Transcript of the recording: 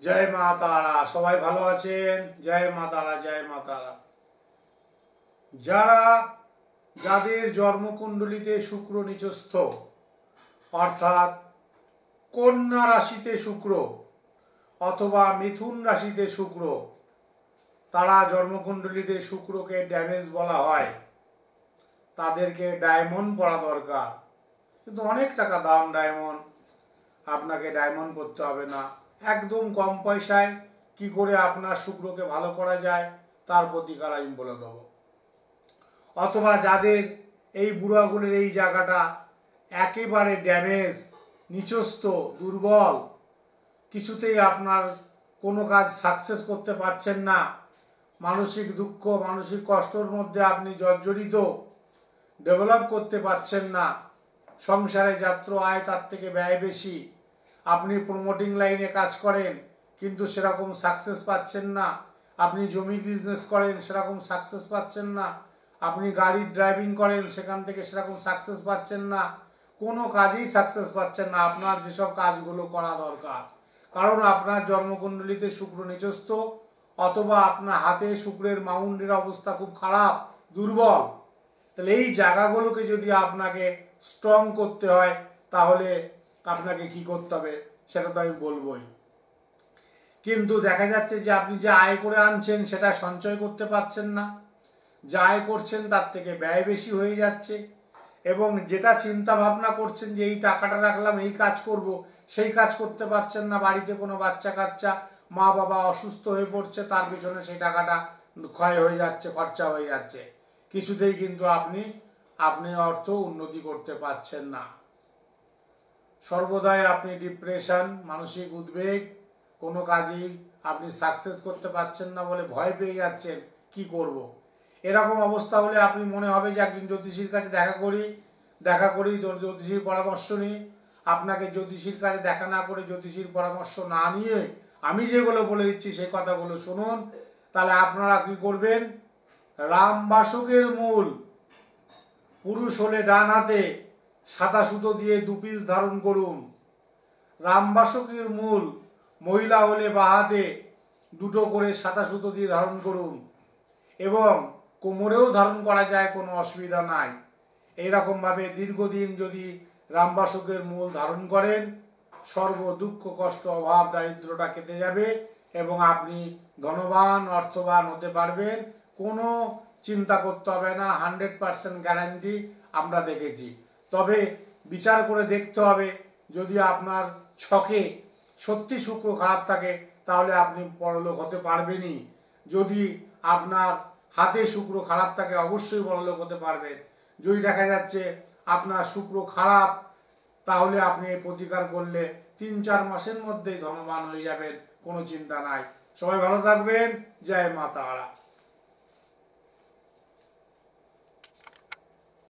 জয় মা তারা। সবাই ভালো আছেন? জয় মা তারা, জয় মা তারা। যাদের জন্মকুণ্ডলিতে শুক্র নিচস্থ, অর্থাৎ কন্যা রাশিতে শুক্র অথবা মিথুন রাশিতে শুক্র, তারা জন্মকুণ্ডলিতে শুক্রকে ড্যামেজ বলা হয়, তাদেরকে ডায়মন্ড পরা দরকার। কিন্তু অনেক টাকা দাম ডায়মন্ড, আপনাকে ডায়মন্ড করতে হবে না। একদম কম পয়সায় কি করে আপনার শুক্রকে ভালো করা যায় তার প্রতিকার আমি বলে দেবো। অথবা যাদের এই বুড়ো আঙুলের এই জায়গাটা একেবারে ড্যামেজ, নিচস্থ, দুর্বল, কিছুতেই আপনার কোনো কাজ সাকসেস করতে পারছেন না, মানসিক দুঃখ, মানসিক কষ্টর মধ্যে আপনি জর্জরিত, ডেভেলপ করতে পারছেন না, সংসারে যাত্র আয় তার থেকে ব্যয় বেশি, আপনি প্রমোটিং লাইনে কাজ করেন কিন্তু সেরকম সাকসেস পাচ্ছেন না, আপনি জমির বিজনেস করেন সেরকম সাকসেস পাচ্ছেন না, আপনি গাড়ির ড্রাইভিং করেন সেখান থেকে সেরকম সাকসেস পাচ্ছেন না, কোনো কাজেই সাকসেস পাচ্ছেন না, আপনার যেসব কাজগুলো করা দরকার। কারণ আপনার জন্মকুণ্ডলিতে শুক্র নিচস্থ, অথবা আপনার হাতে শুক্রের মাউন্টের অবস্থা খুব খারাপ, দুর্বল। তাহলে এই জায়গাগুলোকে যদি আপনাকে স্ট্রং করতে হয় তাহলে আপনাকে কি করতে হবে সেটা তো আমি বলবোই। কিন্তু দেখা যাচ্ছে যে আপনি যে আয় করে আনছেন সেটা সঞ্চয় করতে পারছেন না, যা আয় করছেন তার থেকে ব্যয় বেশি হয়ে যাচ্ছে, এবং যেটা চিন্তা ভাবনা করছেন যে এই টাকাটা রাখলাম এই কাজ করব, সেই কাজ করতে পারছেন না। বাড়িতে কোনো বাচ্চা কাচ্চা, মা বাবা অসুস্থ হয়ে পড়ছে, তার পিছনে সেই টাকাটা ক্ষয় হয়ে যাচ্ছে, খরচা হয়ে যাচ্ছে, কিছুতেই কিন্তু আপনি অর্থ উন্নতি করতে পারছেন না। সর্বদাই আপনি ডিপ্রেশন, মানসিক উদ্বেগ, কোনো কাজেই আপনি সাকসেস করতে পারছেন না বলে ভয় পেয়ে যাচ্ছেন, কি করব। এরকম অবস্থা হলে আপনি মনে হবে যে একজন জ্যোতিষীর কাছে দেখা করি জ্যোতিষীর পরামর্শ নিই। আপনাকে জ্যোতিষীর কাছে দেখা না করে, জ্যোতিষীর পরামর্শ না নিয়ে আমি যেগুলো বলে দিচ্ছি সেই কথাগুলো শুনুন। তাহলে আপনারা কি করবেন? রামবাসকের মূল, পুরুষ হলে ডান হাতে সাদা সুতো দিয়ে 2 পিস ধারণ করুন। রামবাসকের মূল মহিলা হলে বাঁ হাতে 2টো করে সাদা সুতো দিয়ে ধারণ করুন, এবং কোমরেও ধারণ করা যায়, কোনো অসুবিধা নাই। এইরকমভাবে দীর্ঘদিন যদি রামবাসকের মূল ধারণ করেন, সর্ব দুঃখ কষ্ট অভাব দারিদ্রটা কেটে যাবে এবং আপনি ধনবান অর্থবান হতে পারবেন। কোনো চিন্তা করতে হবে না, 100% গ্যারান্টি আমরা দেখেছি। তবে বিচার করে দেখতে হবে, যদি আপনার ছকে সত্যি শুক্র খারাপ থাকে তাহলে আপনি বড়লোক হতে পারবেনই। যদি আপনার হাতে শুক্র খারাপ থাকে অবশ্যই বড়লোক হতে পারবেন। যদি দেখা যাচ্ছে আপনার শুক্র খারাপ, তাহলে আপনি এই প্রতিকার করলে 3-4 মাসের মধ্যেই ধনবান হয়ে যাবেন, কোনো চিন্তা নাই। সবাই ভালো থাকবেন। জয় মা তারা।